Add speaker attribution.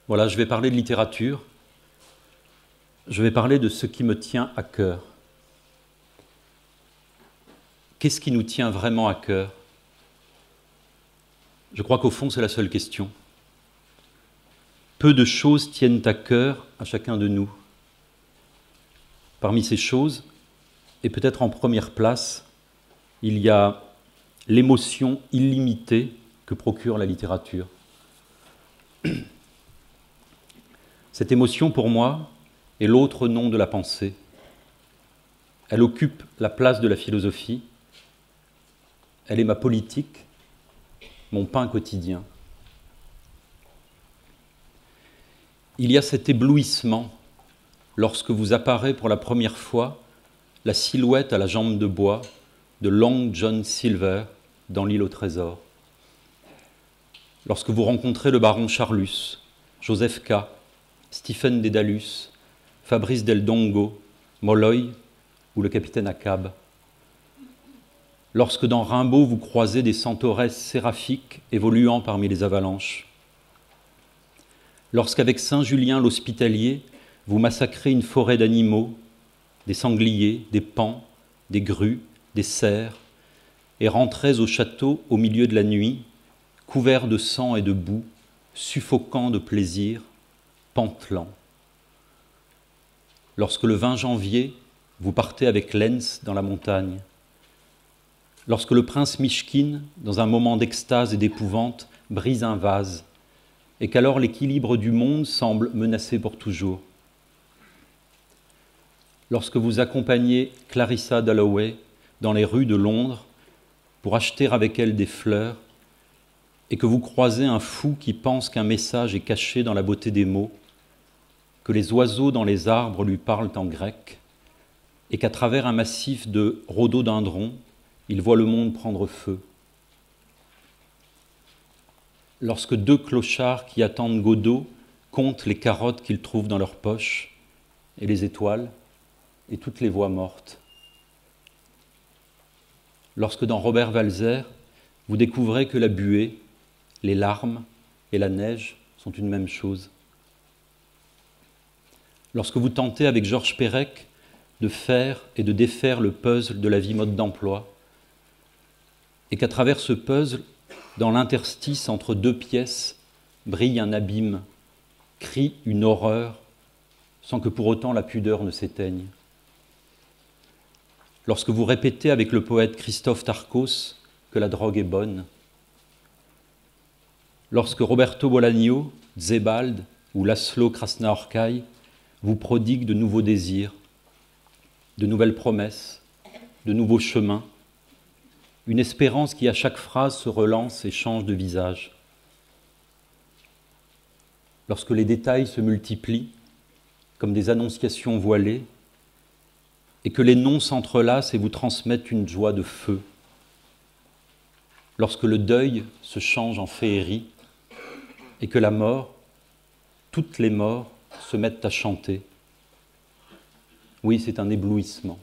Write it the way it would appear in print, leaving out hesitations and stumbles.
Speaker 1: Voilà, je vais parler de littérature. Je vais parler de ce qui me tient à cœur. Qu'est-ce qui nous tient vraiment à cœur? Je crois qu'au fond, c'est la seule question. Peu de choses tiennent à cœur à chacun de nous. Parmi ces choses, et peut-être en première place, il y a l'émotion illimitée que procure la littérature. Cette émotion, pour moi, est l'autre nom de la pensée. Elle occupe la place de la philosophie. Elle est ma politique, mon pain quotidien. Il y a cet éblouissement lorsque vous apparaît pour la première fois la silhouette à la jambe de bois de Long John Silver dans l'île au trésor. Lorsque vous rencontrez le baron Charlus, Joseph K., Stephen Dédalus, Fabrice Del Dongo, Molloy ou le capitaine Ahab. Lorsque dans Rimbaud vous croisez des centauresses séraphiques évoluant parmi les avalanches. Lorsqu'avec Saint-Julien l'Hospitalier, vous massacrez une forêt d'animaux, des sangliers, des paons, des grues, des cerfs, et rentrez au château au milieu de la nuit, couverts de sang et de boue, suffocants de plaisir, pantelants. Lorsque le 20 janvier, vous partez avec Lenz dans la montagne. Lorsque le prince Mishkin, dans un moment d'extase et d'épouvante, brise un vase, et qu'alors l'équilibre du monde semble menacé pour toujours. Lorsque vous accompagnez Clarissa Dalloway dans les rues de Londres pour acheter avec elle des fleurs, et que vous croisez un fou qui pense qu'un message est caché dans la beauté des mots, que les oiseaux dans les arbres lui parlent en grec, et qu'à travers un massif de rhododendrons, il voit le monde prendre feu. Lorsque deux clochards qui attendent Godot comptent les carottes qu'ils trouvent dans leurs poches, et les étoiles, et toutes les voix mortes. Lorsque dans Robert Walser, vous découvrez que la buée, les larmes et la neige sont une même chose. Lorsque vous tentez avec Georges Perec de faire et de défaire le puzzle de la vie mode d'emploi, et qu'à travers ce puzzle, dans l'interstice entre deux pièces, brille un abîme, crie une horreur, sans que pour autant la pudeur ne s'éteigne. Lorsque vous répétez avec le poète Christophe Tarkos que la drogue est bonne, lorsque Roberto Bolaño, Zebald ou Laszlo Krasnaorkai vous prodiguent de nouveaux désirs, de nouvelles promesses, de nouveaux chemins, une espérance qui à chaque phrase se relance et change de visage. Lorsque les détails se multiplient comme des annonciations voilées et que les noms s'entrelacent et vous transmettent une joie de feu. Lorsque le deuil se change en féerie et que la mort, toutes les morts, se mettent à chanter. Oui, c'est un éblouissement.